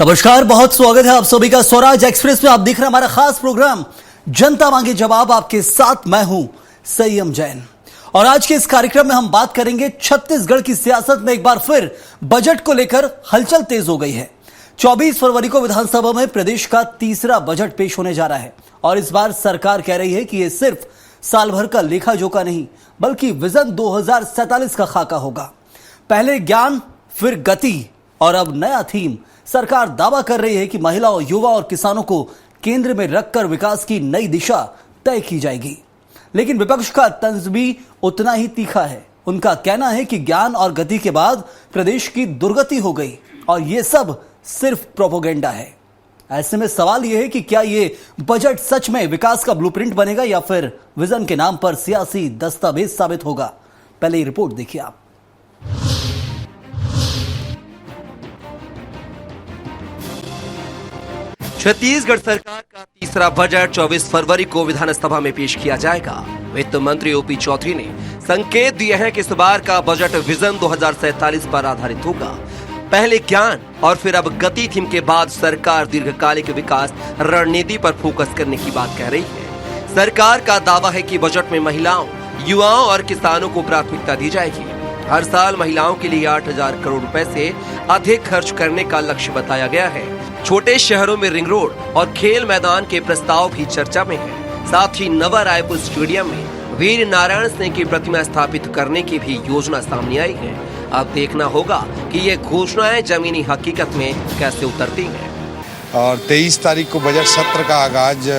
नमस्कार, बहुत स्वागत है आप सभी का स्वराज एक्सप्रेस में। आप देख रहे हैं हमारा खास प्रोग्राम जनता मांगे जवाब। आपके साथ मैं हूं संयम जैन और आज के इस कार्यक्रम में हम बात करेंगे छत्तीसगढ़ की सियासत में एक बार फिर बजट को लेकर हलचल तेज हो गई है। 24 फरवरी को विधानसभा में प्रदेश का तीसरा बजट पेश होने जा रहा है और इस बार सरकार कह रही है कि यह सिर्फ साल भर का लेखा जोखा नहीं बल्कि विजन 2047 का खाका होगा। पहले ज्ञान, फिर गति और अब नया थीम। सरकार दावा कर रही है कि महिलाओं, युवा और किसानों को केंद्र में रखकर विकास की नई दिशा तय की जाएगी। लेकिन विपक्ष का तंज भी उतना ही तीखा है। उनका कहना है कि ज्ञान और गति के बाद प्रदेश की दुर्गति हो गई और यह सब सिर्फ प्रोपेगेंडा है। ऐसे में सवाल यह है कि क्या यह बजट सच में विकास का ब्लूप्रिंट बनेगा या फिर विजन के नाम पर सियासी दस्तावेज साबित होगा। पहले ये रिपोर्ट देखिए आप। छत्तीसगढ़ सरकार का तीसरा बजट 24 फरवरी को विधानसभा में पेश किया जाएगा। वित्त मंत्री ओपी चौधरी ने संकेत दिए हैं कि इस बार का बजट विजन 2047 पर आधारित होगा। पहले ज्ञान और फिर अब गति थीम के बाद सरकार दीर्घकालिक विकास रणनीति पर फोकस करने की बात कह रही है। सरकार का दावा है कि बजट में महिलाओं, युवाओं और किसानों को प्राथमिकता दी जाएगी। हर साल महिलाओं के लिए 8,000 करोड़ रुपए से अधिक खर्च करने का लक्ष्य बताया गया है। छोटे शहरों में रिंग रोड और खेल मैदान के प्रस्ताव भी चर्चा में है। साथ ही नवा रायपुर स्टेडियम में वीर नारायण सिंह की प्रतिमा स्थापित करने की भी योजना सामने आई है। अब देखना होगा कि ये घोषणाएं जमीनी हकीकत में कैसे उतरती हैं। और 23 तारीख को बजट सत्र का आगाज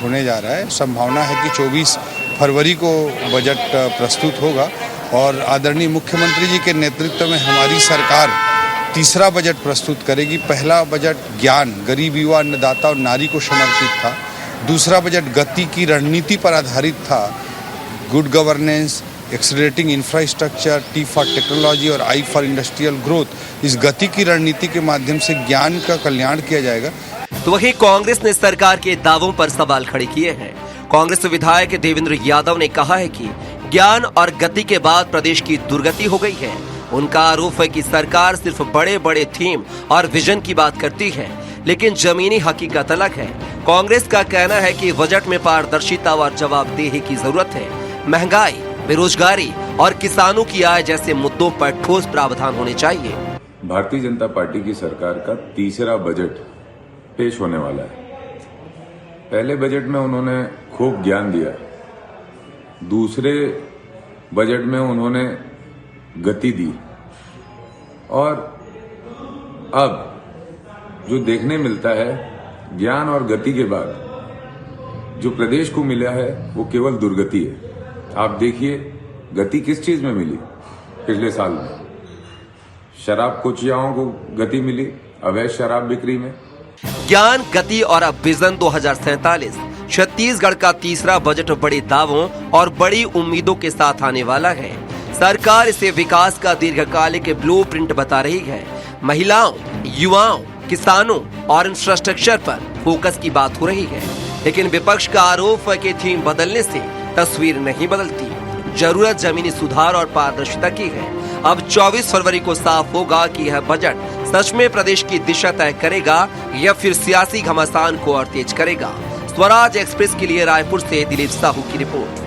होने जा रहा है। संभावना है कि 24 फरवरी को बजट प्रस्तुत होगा और आदरणीय मुख्यमंत्री जी के नेतृत्व में हमारी सरकार तीसरा बजट प्रस्तुत करेगी। पहला बजट ज्ञान, गरीब, युवा, अन्नदाता और नारी को समर्पित था। दूसरा बजट गति की रणनीति पर आधारित था। Good governance, accelerating infrastructure, T for technology और आई फॉर इंडस्ट्रियल ग्रोथ। इस गति की रणनीति के माध्यम से ज्ञान का कल्याण किया जाएगा। तो वहीं कांग्रेस ने सरकार के दावों पर सवाल खड़े किए हैं। कांग्रेस विधायक देवेंद्र यादव ने कहा है कि ज्ञान और गति के बाद प्रदेश की दुर्गति हो गई है। उनका आरोप है कि सरकार सिर्फ बड़े बड़े थीम और विजन की बात करती है, लेकिन जमीनी हकीकत अलग है। कांग्रेस का कहना है कि बजट में पारदर्शिता और जवाबदेही की जरूरत है। महंगाई, बेरोजगारी और किसानों की आय जैसे मुद्दों पर ठोस प्रावधान होने चाहिए। भारतीय जनता पार्टी की सरकार का तीसरा बजट पेश होने वाला है। पहले बजट में उन्होंने खूब ज्ञान दिया, दूसरे बजट में उन्होंने गति दी और अब जो देखने मिलता है, ज्ञान और गति के बाद जो प्रदेश को मिला है वो केवल दुर्गति है। आप देखिए, गति किस चीज में मिली? पिछले साल में शराब कोचियाओं को गति मिली, अवैध शराब बिक्री में। ज्ञान, गति और अब विजन 2047 छत्तीसगढ़ का तीसरा बजट बड़े दावों और बड़ी उम्मीदों के साथ आने वाला है। सरकार इसे विकास का दीर्घकालिक ब्लूप्रिंट बता रही है। महिलाओं, युवाओं, किसानों और इंफ्रास्ट्रक्चर पर फोकस की बात हो रही है। लेकिन विपक्ष का आरोप है कि थीम बदलने से तस्वीर नहीं बदलती। जरूरत जमीनी सुधार और पारदर्शिता की है। अब 24 फरवरी को साफ होगा कि यह बजट सच में प्रदेश की दिशा तय करेगा या फिर सियासी घमासान को और तेज करेगा। स्वराज एक्सप्रेस के लिए रायपुर से दिलीप साहू की रिपोर्ट।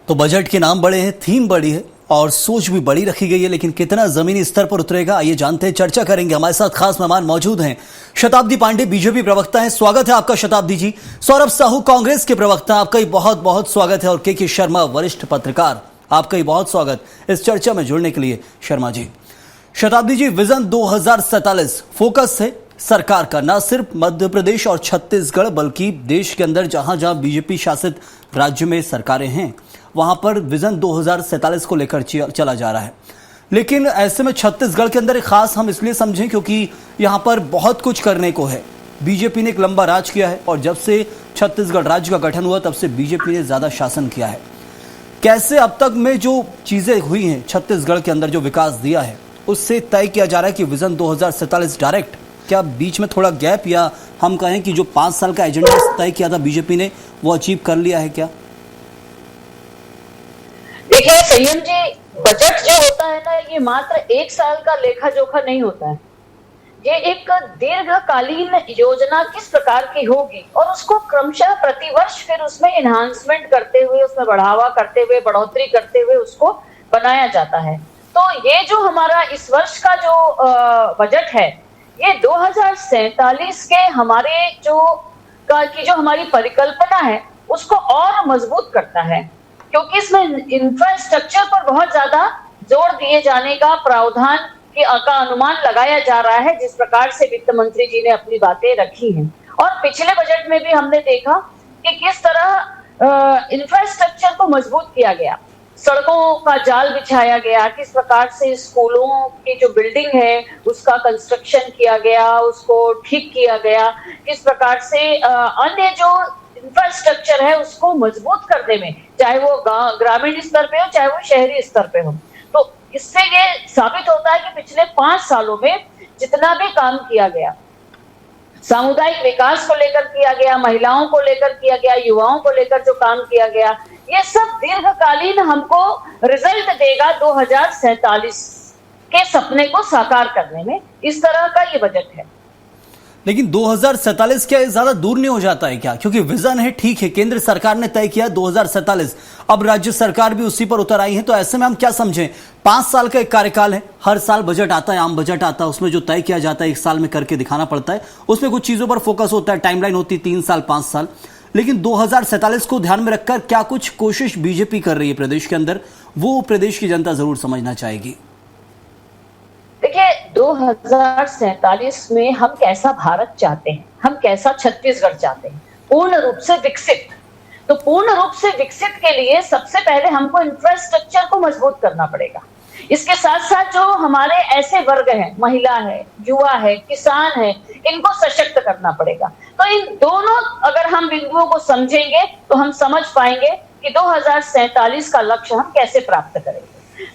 तो बजट के नाम बड़े हैं, थीम बड़ी है और सोच भी बड़ी रखी गई है, लेकिन कितना जमीनी स्तर पर उतरेगा आइए जानते हैं, चर्चा करेंगे। हमारे साथ खास मेहमान मौजूद हैं। शताब्दी पांडे बीजेपी प्रवक्ता हैं, स्वागत है आपका शताब्दी जी। सौरभ साहू कांग्रेस के प्रवक्ता, आपका ही बहुत बहुत स्वागत है। और के शर्मा वरिष्ठ पत्रकार, आपका ही बहुत स्वागत इस चर्चा में जुड़ने के लिए शर्मा जी। शताब्दी जी, विजन 2047 फोकस है सरकार का, न सिर्फ मध्य प्रदेश और छत्तीसगढ़ बल्कि देश के अंदर जहां जहां बीजेपी शासित राज्य में सरकारें हैं वहां पर विजन 2047 को लेकर चला जा रहा है। लेकिन ऐसे में छत्तीसगढ़ के अंदर एक खास हम इसलिए समझें क्योंकि यहां पर बहुत कुछ करने को है। बीजेपी ने एक लंबा राज किया है और जब से छत्तीसगढ़ राज्य का गठन हुआ तब से बीजेपी ने ज्यादा शासन किया है। कैसे अब तक में जो चीजें हुई हैं छत्तीसगढ़ के अंदर, जो विकास दिया है, उससे तय किया जा रहा है कि विजन 2047 डायरेक्ट, क्या बीच में थोड़ा गैप या हम कहें कि जो 5 साल का एजेंडा तय किया था बीजेपी ने वो अचीव कर लिया है क्या? देखिए संयम जी, बजट जो होता है ना, ये मात्र 1 साल का लेखा जोखा नहीं होता है। ये एक दीर्घकालीन योजना किस प्रकार की होगी और उसको क्रमशः प्रतिवर्ष फिर उसमें एनहांसमेंट करते हुए, उसमें बढ़ावा करते हुए, बढ़ोतरी करते हुए उसको बनाया जाता है। तो ये जो हमारा इस वर्ष का जो बजट है, ये 2047 के हमारे जो हमारी परिकल्पना है उसको और मजबूत करता है, क्योंकि इसमें इंफ्रास्ट्रक्चर पर बहुत ज्यादा जोर दिए जाने का प्रावधान का अनुमान लगाया जा रहा है, जिस प्रकार से वित्त मंत्री जी ने अपनी बातें रखी हैं। और पिछले बजट में भी हमने देखा कि किस तरह इंफ्रास्ट्रक्चर को मजबूत किया गया, सड़कों का जाल बिछाया गया, किस प्रकार से स्कूलों की जो बिल्डिंग है उसका कंस्ट्रक्शन किया गया, उसको ठीक किया गया, किस प्रकार से अन्य जो इंफ्रास्ट्रक्चर है उसको मजबूत करने में, चाहे वो ग्रामीण स्तर पे हो चाहे वो शहरी स्तर पे हो। तो इससे ये साबित होता है कि पिछले 5 सालों में जितना भी काम किया गया, सामुदायिक विकास को लेकर किया गया, महिलाओं को लेकर किया गया, युवाओं को लेकर जो काम किया गया, ये सब दीर्घकालीन हमको रिजल्ट देगा 2047 के सपने को साकार करने में। इस तरह का ये बजट है। लेकिन 2047 क्या ज्यादा दूर नहीं हो जाता है क्या? क्योंकि विजन है, ठीक है, केंद्र सरकार ने तय किया 2047, अब राज्य सरकार भी उसी पर उतर आई है, तो ऐसे में हम क्या समझें? 5 साल का एक कार्यकाल है, हर साल बजट आता है, आम बजट आता है, उसमें जो तय किया जाता है 1 साल में करके दिखाना पड़ता है, उसमें कुछ चीजों पर फोकस होता है, टाइमलाइन होती है 3 साल 5 साल। लेकिन 2047 को ध्यान में रखकर क्या कुछ कोशिश बीजेपी कर रही है प्रदेश के अंदर, वो प्रदेश की जनता जरूर समझना चाहेगी। देखिए, 2047 में हम कैसा भारत चाहते हैं, हम कैसा छत्तीसगढ़ चाहते हैं, पूर्ण रूप से विकसित। तो पूर्ण रूप से विकसित के लिए सबसे पहले हमको इंफ्रास्ट्रक्चर को मजबूत करना पड़ेगा। इसके साथ साथ जो हमारे ऐसे वर्ग हैं, महिला है, युवा है, किसान है, इनको सशक्त करना पड़ेगा। तो इन दोनों अगर हम बिंदुओं को समझेंगे तो हम समझ पाएंगे कि 2047 का लक्ष्य हम कैसे प्राप्त करेंगे।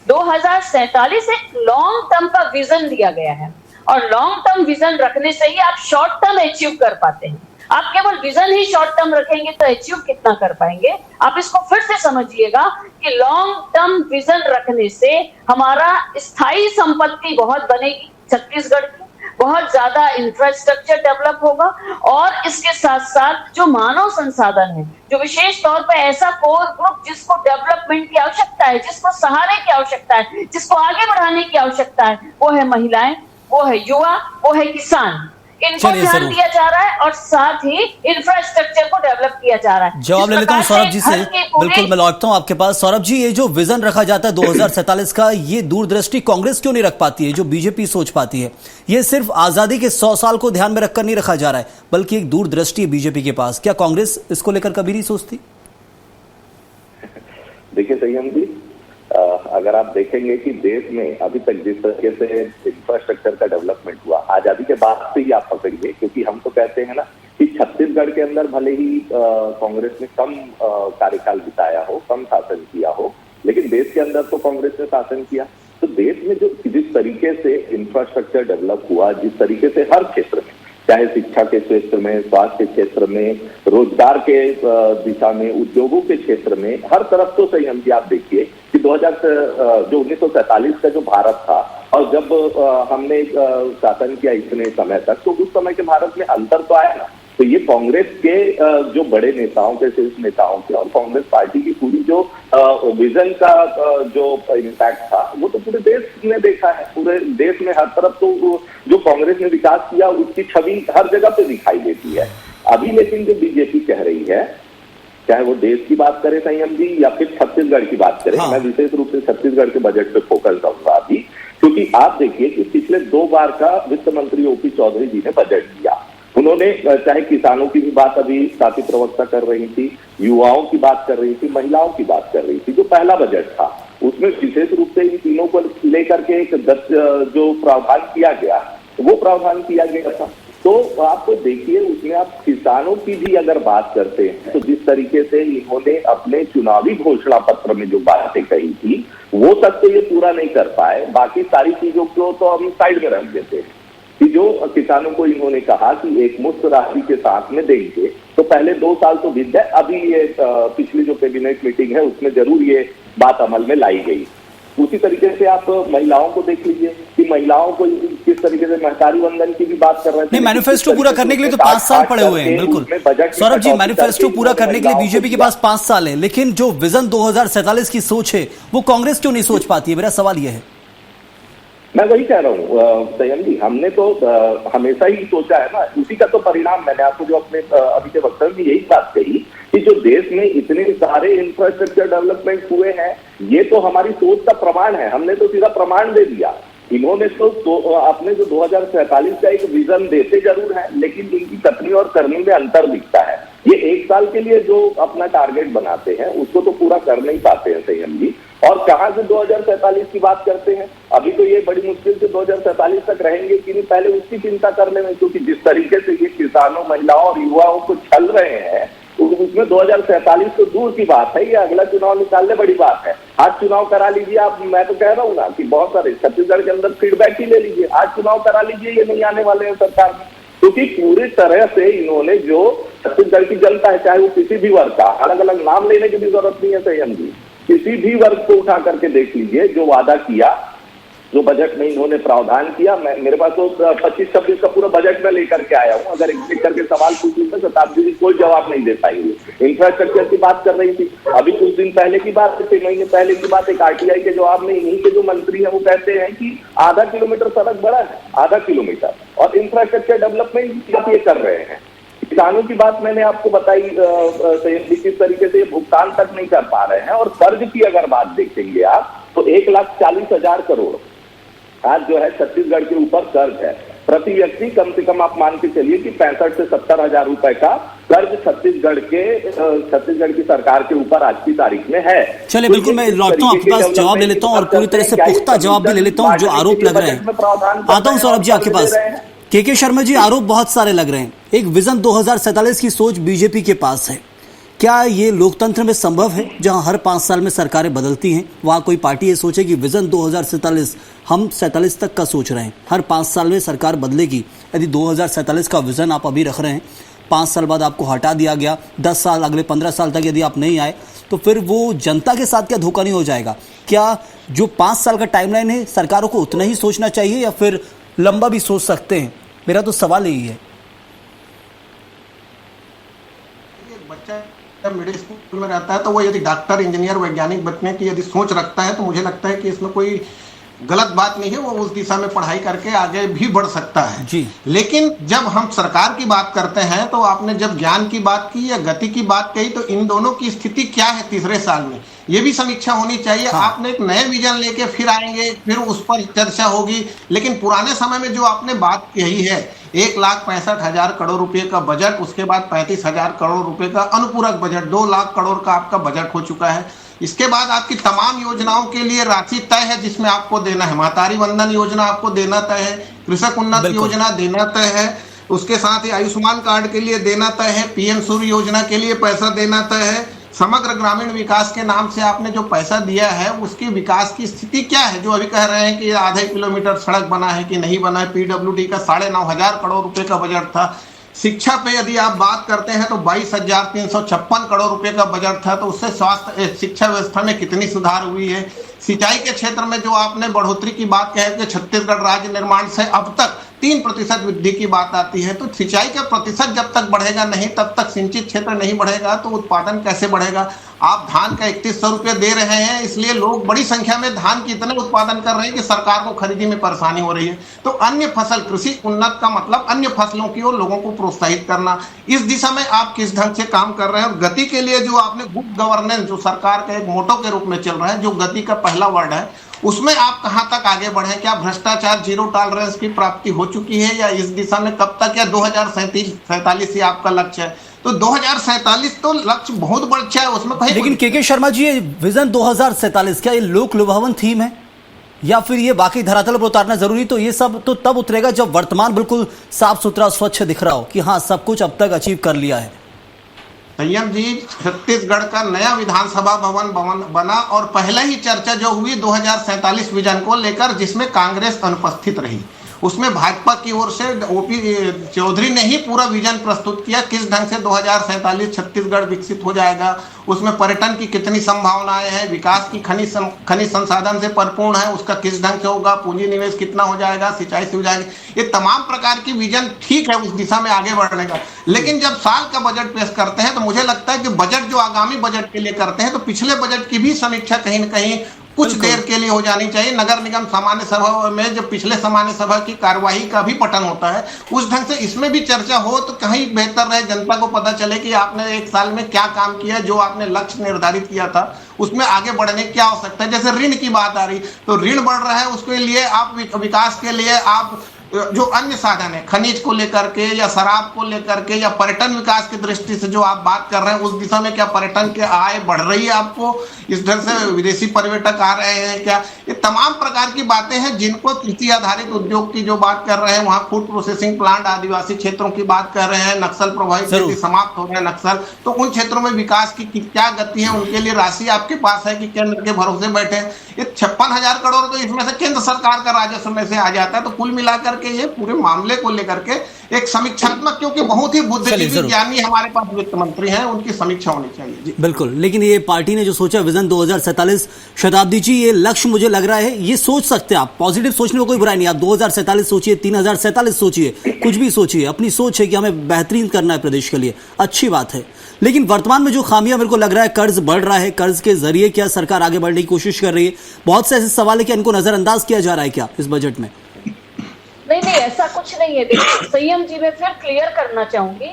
2047 एक लॉन्ग टर्म का विजन दिया गया है, और लॉन्ग टर्म विजन रखने से ही आप शॉर्ट टर्म अचीव कर पाते हैं। आप केवल विजन ही शॉर्ट टर्म रखेंगे तो अचीव कितना कर पाएंगे? आप इसको फिर से समझिएगा कि लॉन्ग टर्म विजन रखने से हमारा स्थायी संपत्ति बहुत बनेगी छत्तीसगढ़ की, बहुत ज्यादा इंफ्रास्ट्रक्चर डेवलप होगा, और इसके साथ साथ जो मानव संसाधन है, जो विशेष तौर पर ऐसा कोर ग्रुप जिसको डेवलपमेंट की आवश्यकता है, जिसको सहारे की आवश्यकता है, जिसको आगे बढ़ाने की आवश्यकता है, वो है महिलाएं, वो है युवा, वो है किसान। इनको ध्यान दिया जा रहा है और साथ ही इंफ्रास्ट्रक्चर को डेवलप किया जा रहा है। जवाब ले लेता हूं सौरभ जी से, बिल्कुल मैं लौटता हूं आपके पास। सौरभ जी, ये जो विजन रखा जाता है 2047 का, ये दूरदृष्टि कांग्रेस क्यों नहीं रख पाती है जो बीजेपी सोच पाती है? ये सिर्फ आजादी के 100 साल को ध्यान में रखकर नहीं रखा जा रहा है, बल्कि एक दूरदृष्टि है बीजेपी के पास। क्या कांग्रेस इसको लेकर कभी नहीं सोचती? देखिए संयम जी, अगर आप देखेंगे कि देश में अभी तक जिस तरीके से इंफ्रास्ट्रक्चर का डेवलपमेंट हुआ, आजादी के बाद से ही आप पकड़िए, क्योंकि हम तो कहते हैं ना कि छत्तीसगढ़ के अंदर भले ही कांग्रेस ने कम कार्यकाल बिताया हो, कम शासन किया हो, लेकिन देश के अंदर तो कांग्रेस ने शासन किया। तो देश में जो जिस तरीके से इंफ्रास्ट्रक्चर डेवलप हुआ, जिस तरीके से हर क्षेत्र में, चाहे शिक्षा के क्षेत्र में, स्वास्थ्य के क्षेत्र में, रोजगार के दिशा में, उद्योगों के क्षेत्र में, हर तरफ तो सही हम आप देखिए कि 1947 का जो भारत था, और जब हमने शासन किया इतने समय तक, तो उस समय के भारत में अंतर तो आया ना। तो ये कांग्रेस के जो बड़े नेताओं के, शीर्ष नेताओं के, और कांग्रेस पार्टी की पूरी जो विजन का जो इम्पैक्ट था, वो तो पूरे देश ने देखा है। पूरे देश में हर तरफ तो जो कांग्रेस ने विकास किया उसकी छवि हर जगह पे दिखाई देती है। अभी लेकिन जो बीजेपी कह रही है, चाहे वो देश की बात करे संयम जी या फिर छत्तीसगढ़ की बात करें, मैं विशेष रूप से छत्तीसगढ़ के बजट पे फोकस करूंगा अभी, क्योंकि आप देखिए कि पिछले 2 बार का वित्त मंत्री ओपी चौधरी जी ने बजट दिया। उन्होंने चाहे किसानों की भी बात अभी साथी प्रवक्ता कर रही थी, युवाओं की बात कर रही थी, महिलाओं की बात कर रही थी। जो पहला बजट था उसमें विशेष रूप से इन तीनों को लेकर के एक जो प्रावधान किया गया, वो प्रावधान किया गया था। तो आपको देखिए उसमें आप किसानों की भी अगर बात करते हैं, तो जिस तरीके से इन्होंने अपने चुनावी घोषणा पत्र में जो बातें कही थी, वो तक तो ये पूरा नहीं कर पाए। बाकी सारी चीजों को तो हम साइड में रख देते हैं कि जो किसानों को इन्होंने कहा कि एक मुफ्त राशि के साथ में देंगे, तो पहले 2 साल तो बीत गए। अभी ये पिछली जो कैबिनेट मीटिंग है उसमें जरूर ये बात अमल में लाई गई। उसी तरीके से आप महिलाओं को देख लीजिए कि महिलाओं को किस तरीके से महतारी वंदन की भी बात कर रहे थे। नहीं, मैनिफेस्टो पूरा करने के लिए तो 5 साल पड़े हुए हैं। बिल्कुल सौरभ जी, मैनिफेस्टो पूरा करने के लिए बीजेपी के पास 5 साल है, लेकिन जो विजन 2047 की सोच है वो कांग्रेस क्यों नहीं सोच पाती है? मेरा सवाल यह है। मैं वही कह रहा हूँ संयम जी, हमने तो हमेशा ही सोचा है ना, उसी का तो परिणाम मैंने आपको जो अपने अभी के वक्तव्य में यही बात कही कि जो देश में इतने सारे इंफ्रास्ट्रक्चर डेवलपमेंट हुए हैं, ये तो हमारी सोच का प्रमाण है। हमने तो सीधा प्रमाण दे दिया। इन्होंने तो अपने जो 2047 का एक विजन देते जरूर है, लेकिन इनकी कथनी और करनी में अंतर दिखता है। ये 1 साल के लिए जो अपना टारगेट बनाते हैं उसको तो पूरा कर नहीं पाते हैं संयम जी, और कहां से 2047 की बात करते हैं। अभी तो ये बड़ी मुश्किल से 2047 तक रहेंगे कि नहीं, पहले उसकी चिंता कर लें, क्योंकि जिस तरीके से ये किसानों, महिलाओं और युवाओं को छल रहे हैं उसमें 2047 तो दूर की बात है, ये अगला चुनाव निकालने बड़ी बात है। आज चुनाव करा लीजिए आप, मैं तो कह रहा हूँ ना कि बहुत सारे छत्तीसगढ़ के अंदर फीडबैक ही ले लीजिए, आज चुनाव करा लीजिए, ये नहीं आने वाले हैं सरकार में, क्योंकि पूरी तरह से इन्होंने जो छत्तीसगढ़ की जनता है, चाहे वो किसी भी वर्ग का, अलग अलग नाम लेने की भी जरूरत नहीं है संयम जी, किसी भी वर्ग को उठा करके देख लीजिए, जो वादा किया, जो बजट में इन्होंने प्रावधान किया। मेरे पास तो 25-26 का पूरा बजट में लेकर के आया हूँ। अगर एक करके सवाल पूछूं तो शताब्दी जी कोई जवाब नहीं दे पाएंगे। इंफ्रास्ट्रक्चर की बात कर रही थी, अभी कुछ दिन पहले की बात, 6 महीने पहले की बात, एक आरटीआई के जवाब में इन्हीं के जो मंत्री हैं वो कहते हैं कि आधा किलोमीटर सड़क बड़ा है, आधा किलोमीटर, और इंफ्रास्ट्रक्चर डेवलपमेंट ये कर रहे हैं। किसानों की बात मैंने आपको बताई, किस तरीके से भुगतान तक नहीं कर पा रहे हैं। और कर्ज की अगर बात देखेंगे आप तो 1,40,000 करोड़ आज जो है छत्तीसगढ़ के ऊपर कर्ज है। प्रति व्यक्ति कम से कम आप मान के चलिए कि 65 से 70 हजार रुपए का कर्ज छत्तीसगढ़ की सरकार के ऊपर आज की तारीख में है। चलिए, बिल्कुल मैं लौटता हूँ आपके पास, जवाब ले लेता हूँ और पूरी तरह से पुख्ता जवाब भी ले लेता हूँ। जो आरोप लग रहे हैं, आता हूँ सौरभ जी आपके पास। के शर्मा जी, आरोप बहुत सारे लग रहे हैं। एक विजन 2047 की सोच बीजेपी के पास है, क्या ये लोकतंत्र में संभव है जहां हर 5 साल में सरकारें बदलती हैं? वहां कोई पार्टी ये सोचे कि विजन 2047 हम 47 तक का सोच रहे हैं, हर 5 साल में सरकार बदलेगी। यदि 2047 का विजन आप अभी रख रहे हैं, 5 साल बाद आपको हटा दिया गया, 10 साल, अगले 15 साल तक यदि आप नहीं आए, तो फिर वो जनता के साथ क्या धोखा नहीं हो जाएगा? क्या जो 5 साल का टाइमलाइन है, सरकारों को उतना ही सोचना चाहिए या फिर लंबा भी सोच सकते हैं? मेरा तो सवाल यही है। जब मिडिल स्कूल में रहता है तो वो यदि डॉक्टर, इंजीनियर, वैज्ञानिक बनने की यदि सोच रखता है तो मुझे लगता है कि इसमें कोई गलत बात नहीं है, वो उस दिशा में पढ़ाई करके आगे भी बढ़ सकता है जी। लेकिन जब हम सरकार की बात करते हैं तो आपने जब ज्ञान की बात की या गति की बात कही, तो इन दोनों की स्थिति क्या है तीसरे साल में, ये भी समीक्षा होनी चाहिए। हाँ। आपने एक नए विजन लेके फिर आएंगे, फिर उस पर चर्चा होगी, लेकिन पुराने समय में जो आपने बात कही है 1,65,000 करोड़ रुपए का बजट, उसके बाद 35,000 करोड़ रुपए का अनुपूरक बजट, 2 लाख करोड़ का आपका बजट हो चुका है। इसके बाद आपकी तमाम योजनाओं के लिए राशि तय है जिसमें आपको देना है, महतारी वंदन योजना आपको देना तय है, कृषक उन्नत योजना देना तय है, उसके साथ ही आयुष्मान कार्ड के लिए देना तय है, पीएम सूर्य योजना के लिए पैसा देना तय है। समग्र ग्रामीण विकास के नाम से आपने जो पैसा दिया है उसके विकास की स्थिति क्या है? जो अभी कह रहे हैं कि आधे किलोमीटर सड़क बना है कि नहीं बना है, पीडब्ल्यूडी का 9,500 करोड़ रुपए का बजट था। शिक्षा पे यदि आप बात करते हैं तो 22,356 करोड़ रुपए का बजट था, तो उससे स्वास्थ्य शिक्षा व्यवस्था में कितनी सुधार हुई है। सिंचाई के क्षेत्र में जो आपने बढ़ोतरी की बात कही कि छत्तीसगढ़ राज्य निर्माण से अब तक 3% वृद्धि की बात आती है, तो सिंचाई का प्रतिशत जब तक बढ़ेगा नहीं, तब तक सिंचित क्षेत्र नहीं बढ़ेगा तो उत्पादन कैसे बढ़ेगा? आप धान का 3100 रुपये दे रहे हैं, इसलिए लोग बड़ी संख्या में धान की इतने उत्पादन कर रहे हैं कि सरकार को खरीदी में परेशानी हो रही है। तो अन्य फसल, कृषि उन्नत का मतलब अन्य फसलों की ओर लोगों को प्रोत्साहित करना, इस दिशा में आप किस ढंग से काम कर रहे हैं? और गति के लिए जो आपने गुड गवर्नेंस जो सरकार का एक मोटो के रूप में चल रहा है, जो गति का पहला वर्ड है, उसमें आप कहां तक आगे बढ़े? क्या भ्रष्टाचार जीरो टॉलरेंस की प्राप्ति हो चुकी है या इस दिशा में कब तक, या 2047 ही आपका लक्ष्य है? तो 2047 तो लक्ष्य बहुत बड़ा है, उसमें कहीं। लेकिन के शर्मा जी, ये विजन 2047 क्या ये लोक लुभावन थीम है या फिर ये वाकई धरातल पर उतारना जरूरी? तो ये सब तो तब उतरेगा जब वर्तमान बिल्कुल साफ सुथरा स्वच्छ दिख रहा हो कि हाँ सब कुछ अब तक अचीव कर लिया है। संयम जी, छत्तीसगढ़ का नया विधानसभा भवन बना और पहले ही चर्चा जो हुई 2047 विजन को लेकर, जिसमें कांग्रेस अनुपस्थित रही, उसमें भाजपा की ओर से ओपी चौधरी ने ही पूरा विजन प्रस्तुत किया, किस ढंग से 2047 छत्तीसगढ़ विकसित हो जाएगा, उसमें पर्यटन की कितनी संभावनाएं हैं, विकास की खनिज संसाधन से परिपूर्ण है, उसका किस ढंग से होगा, पूंजी निवेश कितना हो जाएगा, सिंचाई सुविधाएं, ये तमाम प्रकार की विजन ठीक है उस दिशा में आगे बढ़ने का। लेकिन जब साल का बजट पेश करते हैं तो मुझे लगता है कि बजट जो आगामी बजट के लिए करते हैं तो पिछले बजट की भी समीक्षा कहीं न कहीं कुछ देर के लिए हो जानी चाहिए। नगर निगम सामान्य सभा में जब पिछले सामान्य सभा की कार्यवाही का भी पठन होता है उस ढंग से इसमें भी चर्चा हो तो कहीं बेहतर रहे, जनता को पता चले कि आपने एक साल में क्या काम किया, जो आपने लक्ष्य निर्धारित किया था उसमें आगे बढ़ने की क्या आवश्यकता है। जैसे ऋण की बात आ रही तो ऋण बढ़ रहा है, उसके लिए आप विकास के लिए आप जो अन्य साधन है खनिज को लेकर के या शराब को लेकर के या पर्यटन विकास की दृष्टि से जो आप बात कर रहे हैं उस दिशा में क्या पर्यटन के आय बढ़ रही है, आपको इस ढंग से विदेशी पर्यटक आ रहे हैं क्या, ये तमाम प्रकार की बातें हैं जिनको कृषि आधारित उद्योग की जो बात कर रहे हैं, वहाँ फूड प्रोसेसिंग प्लांट आदिवासी क्षेत्रों की बात कर रहे हैं, नक्सल प्रभावित क्षेत्र समाप्त हो रहे हैं नक्सल, तो उन क्षेत्रों में विकास की क्या गति है, उनके लिए राशि आपके पास है कि केंद्र के भरोसे बैठे। ये 56,000 करोड़ तो इसमें से केंद्र सरकार का राजस्व में से आ जाता है। तो कुल मिलाकर के ये पूरे मामले को लेकर के एक समीक्षात्मक, क्योंकि बहुत ही बुद्धिजीवी ज्ञानी हमारे पास वित्त मंत्री हैं, उनकी समीक्षा होनी चाहिए। बिल्कुल, लेकिन ये पार्टी ने जो सोचा विजन 2047, शताब्दी जी ये लक्ष्य मुझे लग रहा है ये सोच सकते हैं आप, पॉजिटिव सोचने में कोई बुराई नहीं। आप 2047 सोचिए, 3047 सोचिए, कुछ भी सोचिए, अपनी सोच है कि हमें बेहतरीन करना है प्रदेश के लिए, अच्छी बात है। लेकिन वर्तमान में जो खामियां मेरे को लग रहा है, कर्ज बढ़ रहा है, कर्ज के जरिए क्या सरकार आगे बढ़ने की कोशिश कर रही है, बहुत से ऐसे सवाल है कि इनको नजरअंदाज किया जा रहा है क्या इस बजट में? नहीं, ऐसा कुछ नहीं है। देखिए संयम जी, मैं फिर क्लियर करना चाहूंगी,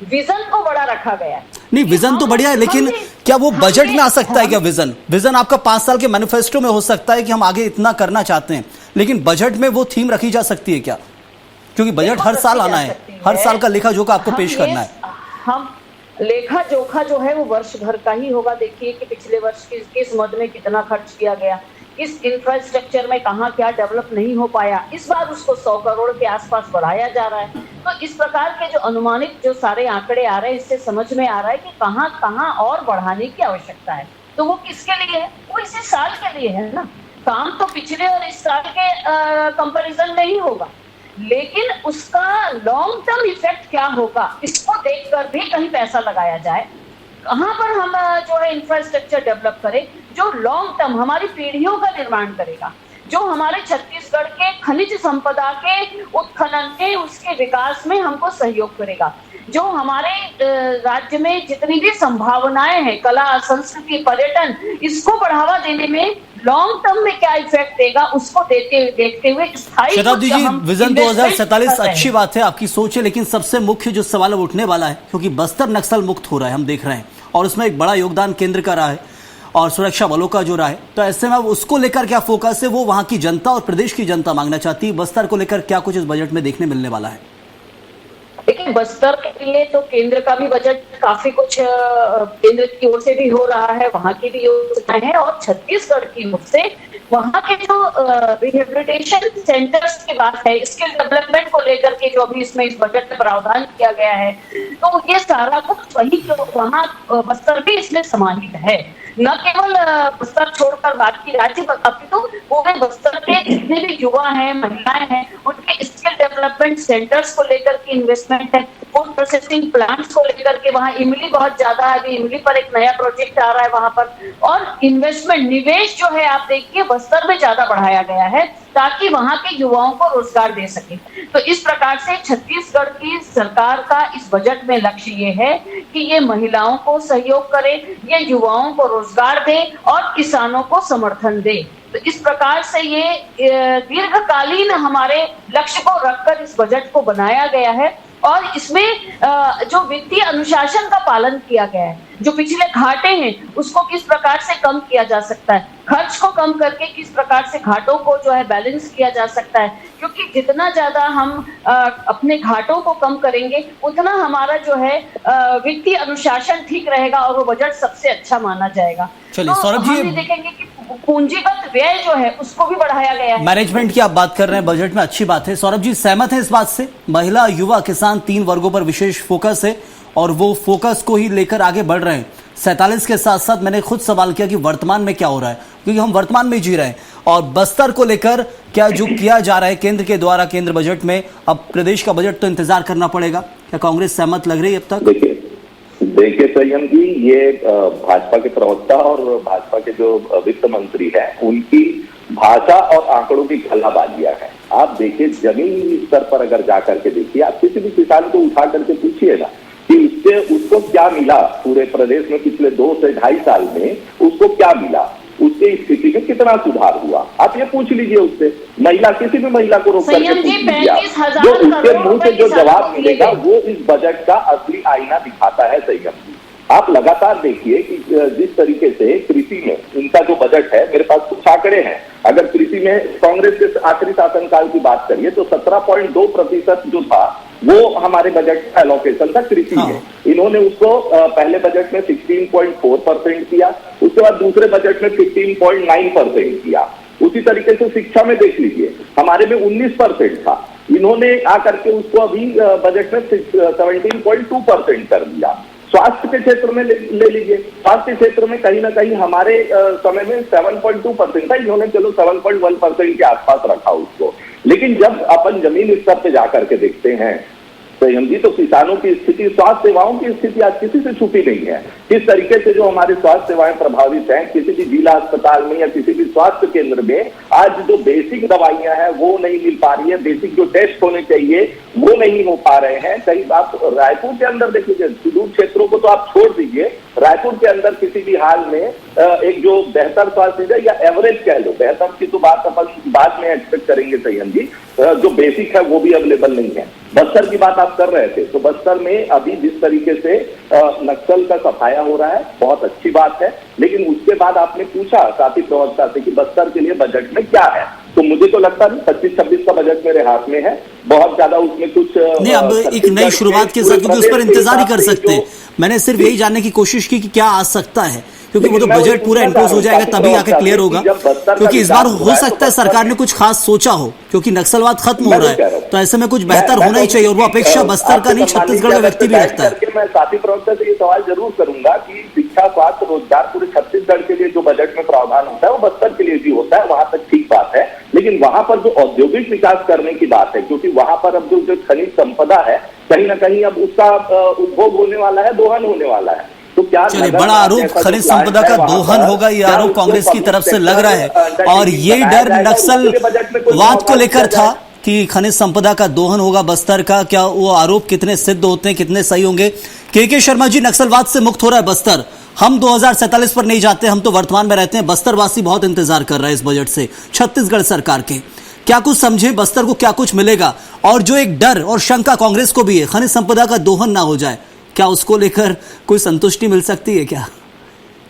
विजन को बड़ा रखा गया है। नहीं, विजन तो बढ़िया है, लेकिन क्या वो बजट में आ सकता है क्या? विजन आपका 5 साल के मैनिफेस्टो में हो सकता है कि हम आगे इतना करना चाहते हैं, लेकिन बजट में वो थीम रखी जा सकती है क्या? क्योंकि बजट हर साल आना है, हर साल का लेखा जोखा आपको पेश करना है। हम लेखा जोखा जो है वो वर्ष भर का ही होगा। देखिए कि पिछले वर्ष किस मद में कितना खर्च किया गया, किस इंफ्रास्ट्रक्चर में कहाँ क्या डेवलप नहीं हो पाया, इस बार उसको 100 करोड़ के आसपास बढ़ाया जा रहा है। तो इस प्रकार के जो अनुमानित जो सारे आंकड़े आ रहे हैं, इससे समझ में आ रहा है कि कहाँ कहाँ और बढ़ाने की आवश्यकता है। तो वो किसके लिए है? वो इसी साल के लिए है ना। काम तो पिछले और इस साल के कंपैरिजन में ही होगा, लेकिन उसका लॉन्ग टर्म इफेक्ट क्या होगा इसको देखकर भी कहीं पैसा लगाया जाए। कहाँ पर हम जो है इंफ्रास्ट्रक्चर डेवलप करें जो लॉन्ग टर्म हमारी पीढ़ियों का निर्माण करेगा, जो हमारे छत्तीसगढ़ के खनिज संपदा के उत्खनन के उसके विकास में हमको सहयोग करेगा, जो हमारे राज्य में जितनी भी संभावनाएं हैं, कला, संस्कृति, पर्यटन, इसको बढ़ावा देने में लॉन्ग टर्म में क्या इफेक्ट देगा उसको देखते हुए स्थायी। शताब्दी जी, विजन 2047 अच्छी बात है, आपकी सोच है, लेकिन सबसे मुख्य जो सवाल उठने वाला है, क्योंकि बस्तर नक्सल मुक्त हो रहा है, हम देख रहे हैं, और उसमें एक बड़ा योगदान केंद्र का रहा है और सुरक्षा बलों का जो रहा है, तो ऐसे में उसको लेकर क्या फोकस है, वो वहां की जनता और प्रदेश की जनता मांगना चाहती है। बस्तर को लेकर क्या कुछ इस बजट में देखने मिलने वाला है? देखिए, बस्तर के लिए तो केंद्र का भी बजट काफी कुछ केंद्र की ओर से भी हो रहा है, वहां की भी योजनाएं हैं, और छत्तीसगढ़ की ओर से वहां के जो रिहेबिलिटेशन सेंटर्स की बात है, स्किल डेवलपमेंट को लेकर के जो अभी इसमें इस बजट में प्रावधान किया गया है, तो ये सारा कुछ वही जो वहाँ बस्तर भी इसमें समाहित है। न केवल बस्तर छोड़कर बाकी राज्य तो पूरे बस्तर के जितने भी युवा हैं, महिलाएं हैं, उनके स्किल डेवलपमेंट सेंटर्स को लेकर के इन्वेस्टमेंट है, फूड प्रोसेसिंग प्लांट्स को लेकर के वहाँ इमली बहुत ज्यादा है, अभी इमली पर एक नया प्रोजेक्ट आ रहा है वहां पर, और इन्वेस्टमेंट निवेश जो है आप देखिए बस्तर में ज्यादा बढ़ाया गया है ताकि वहां के युवाओं को रोजगार दे सके। तो इस प्रकार से छत्तीसगढ़ की सरकार का इस बजट में लक्ष्य ये है कि ये महिलाओं को सहयोग करे, ये युवाओं को रोजगार दे और किसानों को समर्थन दे। तो इस प्रकार से ये दीर्घकालीन हमारे लक्ष्य को रखकर इस बजट को बनाया गया है, और इसमें जो वित्तीय अनुशासन का पालन किया गया है, जो पिछले घाटे हैं उसको किस प्रकार से कम किया जा सकता है, खर्च को कम करके किस प्रकार से घाटों को जो है बैलेंस किया जा सकता है, क्योंकि जितना ज्यादा हम अपने घाटों को कम करेंगे उतना हमारा जो है वित्तीय अनुशासन ठीक रहेगा और वो बजट सबसे अच्छा माना जाएगा। चलिए तो सौरभ जी, हम देखेंगे कि पूंजीगत व्यय जो है उसको भी बढ़ाया गया है। मैनेजमेंट की आप बात कर रहे हैं बजट में, अच्छी बात है। सौरभ जी सहमत है इस बात से? महिला, युवा, किसान, 3 वर्गों पर विशेष फोकस है और वो फोकस को ही लेकर आगे बढ़ रहे हैं। 47 के साथ साथ मैंने खुद सवाल किया कि वर्तमान में क्या हो रहा है, क्योंकि हम वर्तमान में जी रहे हैं और बस्तर को लेकर क्या जो किया जा रहा है केंद्र के द्वारा केंद्र बजट में, अब प्रदेश का बजट तो इंतजार करना पड़ेगा, क्या कांग्रेस सहमत लग रही है अब तक? देखिए संयम जी, ये भाजपा के प्रवक्ता और भाजपा के जो वित्त मंत्री हैं उनकी भाषा और आंकड़ों की खलाबाजियां है। आप देखिए जमीनी स्तर पर अगर जाकर के देखिए, आप किसी भी किसान को उठा करके पूछिए ना कि उसको क्या मिला पूरे प्रदेश में पिछले 2 से 2.5 साल में, उसको क्या मिला, उसकी स्थिति में कितना सुधार हुआ, आप ये पूछ लीजिए उससे। महिला, किसी भी महिला को रोक करके पूछ लीजिए, जो उसके मुंह से जो जवाब मिलेगा वो इस बजट का असली आईना दिखाता है संयम जी। आप लगातार देखिए कि जिस तरीके से कृषि में इनका जो बजट है, मेरे पास कुछ आंकड़े हैं, अगर कृषि में कांग्रेस के आखिरी शासनकाल की बात करिए तो 17.2% जो था वो हमारे बजट का एलोकेशन था कृषि में। इन्होंने उसको पहले बजट में 16.4% किया, उसके बाद दूसरे बजट में 15.9% किया। उसी तरीके से शिक्षा में देख लीजिए, हमारे में 19% था, इन्होंने आकर के उसको अभी बजट में 17.2% कर दिया। स्वास्थ्य के क्षेत्र में ले लीजिए, स्वास्थ्य क्षेत्र में कहीं ना कहीं हमारे समय में 7.2% था, इन्होंने चलो 7.1% के आसपास रखा उसको। लेकिन जब अपन जमीन स्तर पे जाकर के देखते हैं संयम जी, तो किसानों की स्थिति, स्वास्थ्य सेवाओं की स्थिति आज किसी से छुपी नहीं है। किस तरीके से जो हमारी स्वास्थ्य सेवाएं प्रभावित हैं, किसी भी जिला अस्पताल में या किसी भी स्वास्थ्य केंद्र में आज जो बेसिक दवाइयां हैं वो नहीं मिल पा रही है, बेसिक जो टेस्ट होने चाहिए वो नहीं हो पा रहे हैं। कई आप रायपुर के अंदर देख लीजिए, सुदूर क्षेत्रों को तो आप छोड़ दीजिए, रायपुर के अंदर किसी भी हाल में एक जो बेहतर स्वास्थ्य या एवरेज कह लो, बेहतर की तो बात अपन बाद में एक्सपेक्ट करेंगे संयम जी, जो बेसिक है वो भी अवेलेबल नहीं है। बस्तर की बात आप कर रहे थे, तो बस्तर में अभी जिस तरीके से नक्सल का सफाया हो रहा है बहुत अच्छी बात है, लेकिन उसके बाद आपने पूछा साथी प्रवक्ता से कि बस्तर के लिए बजट में क्या है, तो मुझे तो लगता नहीं 25-26 का बजट मेरे हाथ में है, बहुत ज्यादा उसमें कुछ नहीं। अब एक नई शुरुआत के साथ, क्योंकि उस पर इंतजार ही कर सकते, मैंने सिर्फ यही जानने की कोशिश की कि क्या आ सकता है, क्योंकि वो तो बजट पूरा इम्पोज हो जाएगा तभी आके क्लियर होगा, क्योंकि इस बार हो सकता है सरकार ने कुछ खास सोचा हो, क्योंकि नक्सलवाद खत्म हो रहा है, तो ऐसे में कुछ बेहतर होना ही चाहिए, और वो अपेक्षा बस्तर का नहीं छत्तीसगढ़ का व्यक्ति भी रखता है। मैं साथी प्रवक्ता से ये सवाल जरूर करूंगा कि शिक्षा, स्वास्थ्य, रोजगार पूरे छत्तीसगढ़ के लिए जो बजट में प्रावधान होता है वो बस्तर के लिए भी होता है, वहां तक ठीक बात है, लेकिन वहां पर जो औद्योगिक विकास करने की बात है, क्योंकि वहां पर अब जो खनिज संपदा है कहीं ना कहीं अब उसका उपभोग होने वाला है, दोहन होने वाला है। तो क्या चलिए, बड़ा आरोप खनिज संपदा का दोहन होगा, ये आरोप कांग्रेस की तरफ से लग रहा है, और ये डर नक्सलवाद को लेकर था कि खनिज संपदा का दोहन होगा बस्तर का। क्या वो आरोप कितने सिद्ध होते हैं, कितने सही होंगे? के शर्मा जी, नक्सलवाद से मुक्त हो रहा है बस्तर, हम 2047 पर नहीं जाते, हम तो वर्तमान में रहते हैं, बस्तर वासी बहुत इंतजार कर रहा है इस बजट से छत्तीसगढ़ सरकार के। क्या कुछ समझे, बस्तर को क्या कुछ मिलेगा? और जो एक डर और शंका कांग्रेस को भी है, खनिज संपदा का दोहन ना हो जाए, क्या उसको लेकर कोई संतुष्टि मिल सकती है क्या?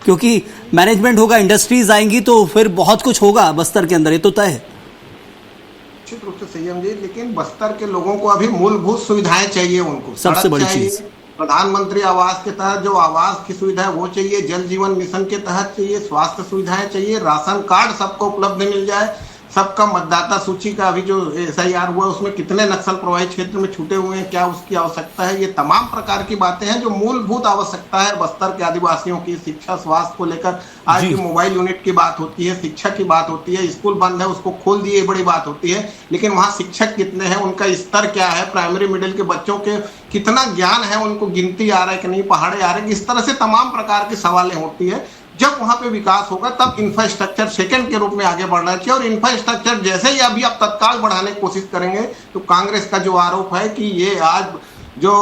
क्योंकि मैनेजमेंट होगा, इंडस्ट्रीज आएंगी, तो फिर बहुत कुछ होगा बस्तर के अंदर, ये तो तय है। निश्चित रूप से संयम जी, लेकिन बस्तर के लोगों को अभी मूलभूत सुविधाएं चाहिए, उनको सबसे बड़ी चीज प्रधानमंत्री आवास के तहत जो आवास की सुविधा है वो चाहिए, जल जीवन मिशन के तहत चाहिए, स्वास्थ्य सुविधाएं चाहिए, राशन कार्ड सबको उपलब्ध मिल जाए, सबका मतदाता सूची का अभी जो SIR हुआ उसमें कितने नक्सल प्रभावित क्षेत्र में छूटे हुए हैं, क्या उसकी आवश्यकता है, ये तमाम प्रकार की बातें हैं जो मूलभूत आवश्यकता है बस्तर के आदिवासियों की। शिक्षा, स्वास्थ्य को लेकर आज की मोबाइल यूनिट की बात होती है, शिक्षा की बात होती है, स्कूल बंद है उसको खोल दिए, बड़ी बात होती है, लेकिन वहाँ शिक्षक कितने हैं, उनका स्तर क्या है, प्राइमरी मिडिल के बच्चों के कितना ज्ञान है, उनको गिनती आ रहा है कि नहीं, पहाड़े आ रहे हैं, इस तरह से तमाम प्रकार की सवालें होती है। जब वहां पे विकास होगा तब इंफ्रास्ट्रक्चर सेकंड के रूप में आगे बढ़ना चाहिए, और इंफ्रास्ट्रक्चर जैसे ही अभी आप तत्काल बढ़ाने की कोशिश करेंगे तो कांग्रेस का जो आरोप है कि ये आज जो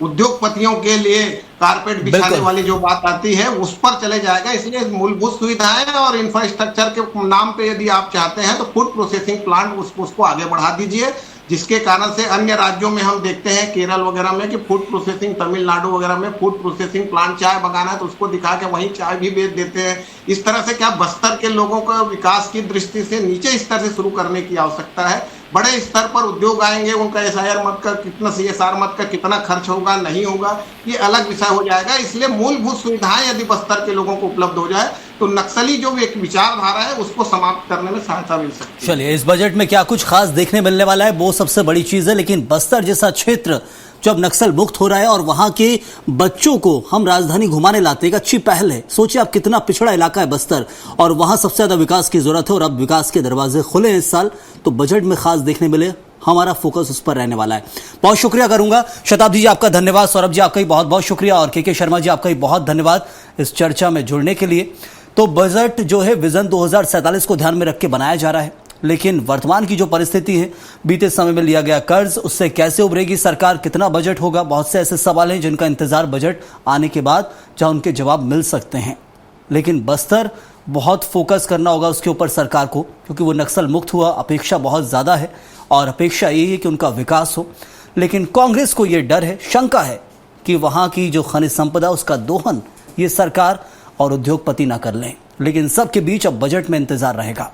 उद्योगपतियों के लिए कारपेट बिछाने वाली जो बात आती है उस पर चले जाएगा। इसलिए मूलभूत सुविधाएं और इंफ्रास्ट्रक्चर के नाम पे यदि आप चाहते हैं तो फूड प्रोसेसिंग प्लांट उसको आगे बढ़ा दीजिए, जिसके कारण से अन्य राज्यों में हम देखते हैं केरल वगैरह में कि फूड प्रोसेसिंग, तमिलनाडु वगैरह में फूड प्रोसेसिंग प्लांट चाय बगाना है तो उसको दिखा के वहीं चाय भी बेच देते हैं। इस तरह से क्या बस्तर के लोगों को विकास की दृष्टि से नीचे स्तर से शुरू करने की आवश्यकता है। बड़े स्तर पर उद्योग आएंगे, उनका SIR मत का कितना, CSR मत का कितना खर्च होगा नहीं होगा ये अलग विषय हो जाएगा। इसलिए मूलभूत सुविधाएं यदि बस्तर के लोगों को उपलब्ध हो जाए तो नक्सली जो एक विचारधारा है उसको समाप्त करने में सहायता मिल सकती है। चलिए, इस बजट में क्या कुछ खास देखने मिलने वाला है वो सबसे बड़ी चीज है, लेकिन बस्तर जैसा क्षेत्र जब नक्सल मुक्त हो रहा है और वहां के बच्चों को हम राजधानी घुमाने लाते हैं, एक अच्छी पहल है। सोचिए आप कितना पिछड़ा इलाका है बस्तर और वहां सबसे ज्यादा विकास की जरूरत है और अब विकास के दरवाजे खुले हैं इस साल, तो बजट में खास देखने मिले, हमारा फोकस उस पर रहने वाला है। बहुत शुक्रिया करूंगा शताब्दी जी, आपका धन्यवाद। सौरभ जी आपका भी बहुत बहुत शुक्रिया और के शर्मा जी आपका भी बहुत धन्यवाद इस चर्चा में जुड़ने के लिए। तो बजट जो है विजन 2047 को ध्यान में रख के बनाया जा रहा है, लेकिन वर्तमान की जो परिस्थिति है, बीते समय में लिया गया कर्ज, उससे कैसे उभरेगी सरकार, कितना बजट होगा, बहुत से ऐसे सवाल हैं जिनका इंतजार बजट आने के बाद जहां उनके जवाब मिल सकते हैं। लेकिन बस्तर बहुत फोकस करना होगा उसके ऊपर सरकार को, क्योंकि वो नक्सल मुक्त हुआ, अपेक्षा बहुत ज्यादा है और अपेक्षा यही है कि उनका विकास हो। लेकिन कांग्रेस को यह डर है, शंका है कि वहां की जो खनिज संपदा उसका दोहन ये सरकार और उद्योगपति ना कर लें। लेकिन सबके बीच अब बजट में इंतजार रहेगा।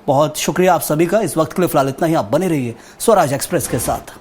बहुत शुक्रिया आप सभी का। इस वक्त के लिए फिलहाल इतना ही। आप बने रहिए स्वराज एक्सप्रेस के साथ।